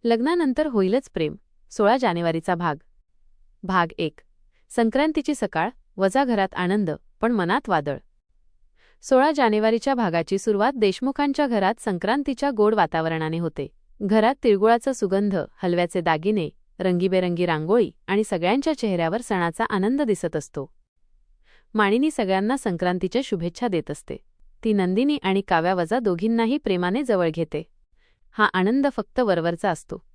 लग्नानंतर होईलच प्रेम 16 जानेवारीचा भाग 1. संक्रांतीची सकाळ, वजा घरात आनंद पण मनात वादळ. 16 जानेवारीच्या भागाची सुरुवात देशमुखांच्या घरात संक्रांतीच्या गोड वातावरणाने होते. घरात तिळगुळाचा सुगंध, हलव्याचे दागिने, रंगीबेरंगी रांगोळी आणि सगळ्यांच्या चेहऱ्यावर सणाचा आनंद दिसत असतो. माणिनी सगळ्यांना संक्रांतीच्या शुभेच्छा देत असते. ती नंदिनी आणि काव्या वजा दोघींनाही प्रेमाने जवळ घेते. हा आनंद फक्त वरवरचा असतो,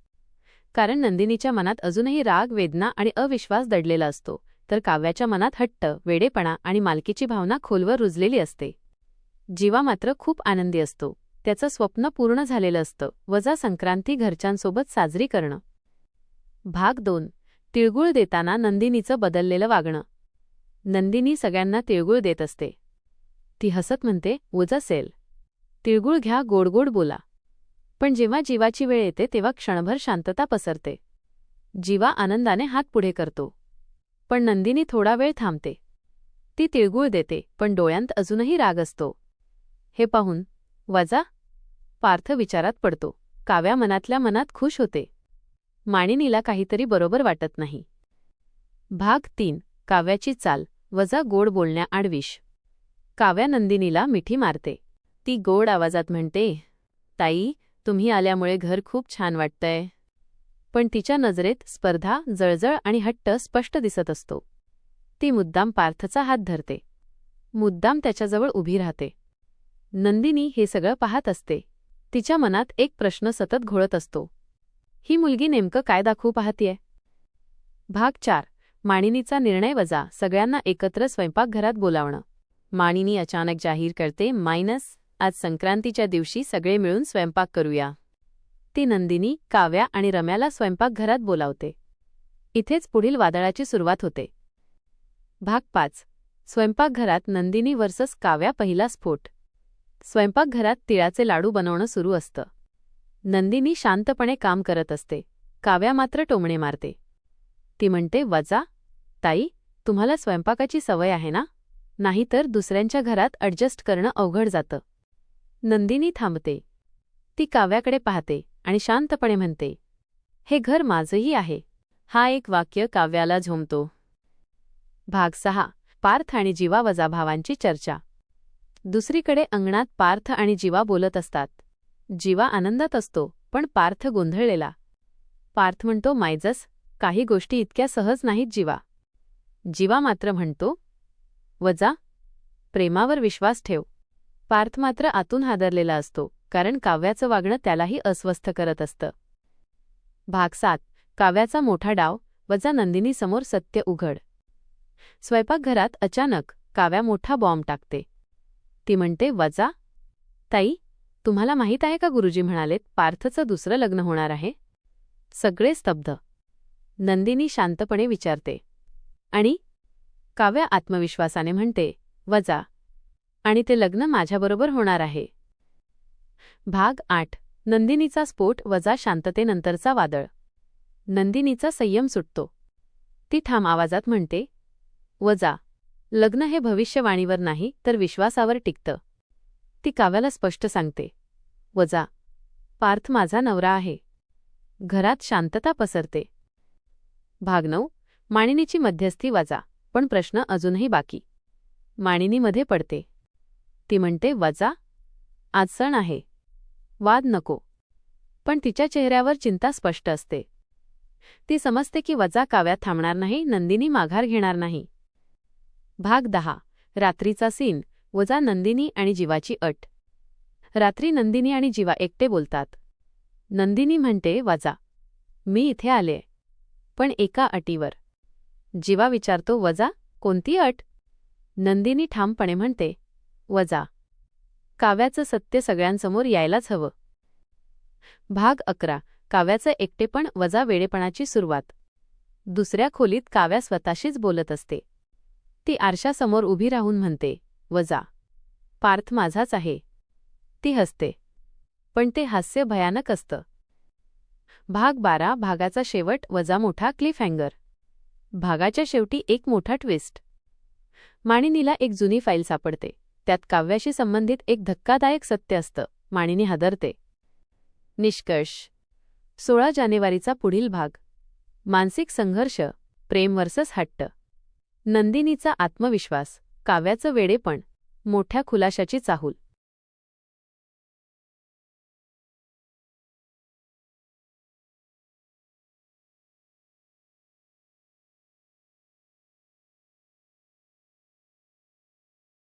कारण नंदिनीच्या मनात अजूनही राग, वेदना आणि अविश्वास दडलेला असतो, तर काव्याच्या मनात हट्ट, वेडेपणा आणि मालकीची भावना खोलवर रुजलेली असते. जीवा मात्र खूप आनंदी असतो. त्याचं स्वप्न पूर्ण झालेलं असतं, वजा संक्रांती घरच्यांसोबत साजरी करणं. भाग 2. तिळगुळ देताना नंदिनीचं बदललेलं वागणं. नंदिनी सगळ्यांना तिळगुळ देत असते. ती हसत म्हणते, "वजा सेल, तिळगुळ घ्या, गोड गोड बोला." पण जेव्हा जीवाची वेळ येते तेव्हा क्षणभर शांतता पसरते. जीवा आनंदाने हात पुढे करतो, पण नंदिनी थोडा वेळ थांबते. ती तिळगुळ देते, पण डोळ्यांत अजूनही राग असतो. हे पाहून वजा पार्थ विचारात पडतो. काव्या मनातल्या मनात खुश होते. माणिनीला काहीतरी बरोबर वाटत नाही. भाग 3. काव्याची चाल, वजा गोड बोलण्याआड विष. काव्या नंदिनीला मिठी मारते. ती गोड आवाजात म्हणते, "ताई, तुम्ही आल्यामुळे घर खूप छान वाटतंय." पण तिच्या नजरेत स्पर्धा, जळजळ आणि हट्ट स्पष्ट दिसत असतो. ती मुद्दाम पार्थचा हात धरते, मुद्दाम त्याच्याजवळ उभी राहते. नंदिनी हे सगळं पाहत असते. तिच्या मनात एक प्रश्न सतत घोळत असतो, ही मुलगी नेमकं काय दाखवू पाहतीये? भाग 4. माणिनीचा निर्णय, वजा सगळ्यांना एकत्र स्वयंपाकघरात बोलावणं. माणिनी अचानक जाहीर करते, आज संक्रांतीच्या दिवशी सगळे मिळून स्वयंपाक करूया. ती नंदिनी, काव्या आणि रम्याला स्वयंपाकघरात बोलावते. इथेच पुढील वादळाची सुरुवात होते. भाग 5. स्वयंपाकघरात नंदिनी वर्सेस काव्या, पहिला स्फोट. स्वयंपाकघरात तिळाचे लाडू बनवणं सुरू असतं. नंदिनी शांतपणे काम करत असते. काव्या मात्र टोमणे मारते. ती म्हणते, "वजा ताई, तुम्हाला स्वयंपाकाची सवय आहे ना? नाहीतर दुसऱ्यांच्या घरात ॲडजस्ट करणं अवघड जातं." नंदिनी थांबते. ती काव्याकडे पाहते आणि शांतपणे म्हणते, "हे घर माझंही आहे." हा एक वाक्य काव्याला झोंबतो. भाग 6. पार्थ आणि जीवा, वजा भावांची चर्चा. दुसरीकडे अंगणात पार्थ आणि जीवा बोलत असतात. जीवा आनंदात असतो, पण पार्थ गोंधळलेला. पार्थ म्हणतो, "मायजस, काही गोष्टी इतक्या सहज नाहीत जीवा." जीवा मात्र म्हणतो, "वजा, प्रेमावर विश्वास ठेव." पार्थ मात्र आतून हादरलेला असतो, कारण काव्याचं वागणं त्यालाही अस्वस्थ करत असतं. भाग 7. काव्याचा मोठा डाव, वजा नंदिनीसमोर सत्य उघड. स्वयंपाकघरात अचानक काव्या मोठा बॉम्ब टाकते. ती म्हणते, "वजा ताई, तुम्हाला माहीत आहे का, गुरुजी म्हणालेत पार्थचं दुसरं लग्न होणार आहे." सगळे स्तब्ध. नंदिनी शांतपणे विचारते, "आणि?" काव्या आत्मविश्वासाने म्हणते, "वजा, आणि ते लग्न माझ्याबरोबर होणार आहे." भाग 8. नंदिनीचा स्फोट, वजा शांततेनंतरचा वादळ. नंदिनीचा संयम सुटतो. ती ठाम आवाजात म्हणते, "वजा, लग्न हे भविष्यवाणीवर नाही तर विश्वासावर टिकतं." ती काव्याला स्पष्ट सांगते, "वजा, पार्थ माझा नवरा आहे." घरात शांतता पसरते. भाग 9. माणिनीची मध्यस्थी, वजा पण प्रश्न अजूनही बाकी. माणिनीमध्ये पडते. ती म्हणते, "वजा, आज सण आहे, वाद नको." पण तिच्या चेहऱ्यावर चिंता स्पष्ट असते. ती समजते की वजा काव्यात थांबणार नाही, नंदिनी माघार घेणार नाही. भाग 10. रात्रीचा सीन, वजा नंदिनी आणि जीवाची अट. रात्री नंदिनी आणि जीवा एकटे बोलतात. नंदिनी म्हणते, "वजा, मी इथे आले, पण एका अटीवर." जीवा विचारतो, "वजा, कोणती अट?" नंदिनी ठामपणे म्हणते, "वजा, काव्याचं सत्य सगळ्यांसमोर यायलाच हवं." भाग 11. काव्याचं एकटेपण, वजा वेडेपणाची सुरुवात. दुसऱ्या खोलीत काव्या स्वतःशीच बोलत असते. ती आरशासमोर उभी राहून म्हणते, "वजा, पार्थ माझाच आहे." ती हसते, पण ते हास्य भयानक असतं. भाग 12. भागाचा शेवट, वजा मोठा क्लिफहँगर. भागाच्या शेवटी एक मोठा ट्विस्ट. माणिनीला एक जुनी फाईल सापडते. त्यात काव्याशी संबंधित एक धक्कादायक सत्य असतं. माणिनी हादरते. निष्कर्ष, 16 जानेवारीचा पुढील भाग. मानसिक संघर्ष, प्रेम वर्सेस हट्ट. नंदिनीचा आत्मविश्वास, काव्याचं वेडेपण, मोठ्या खुलाशाची चाहूल.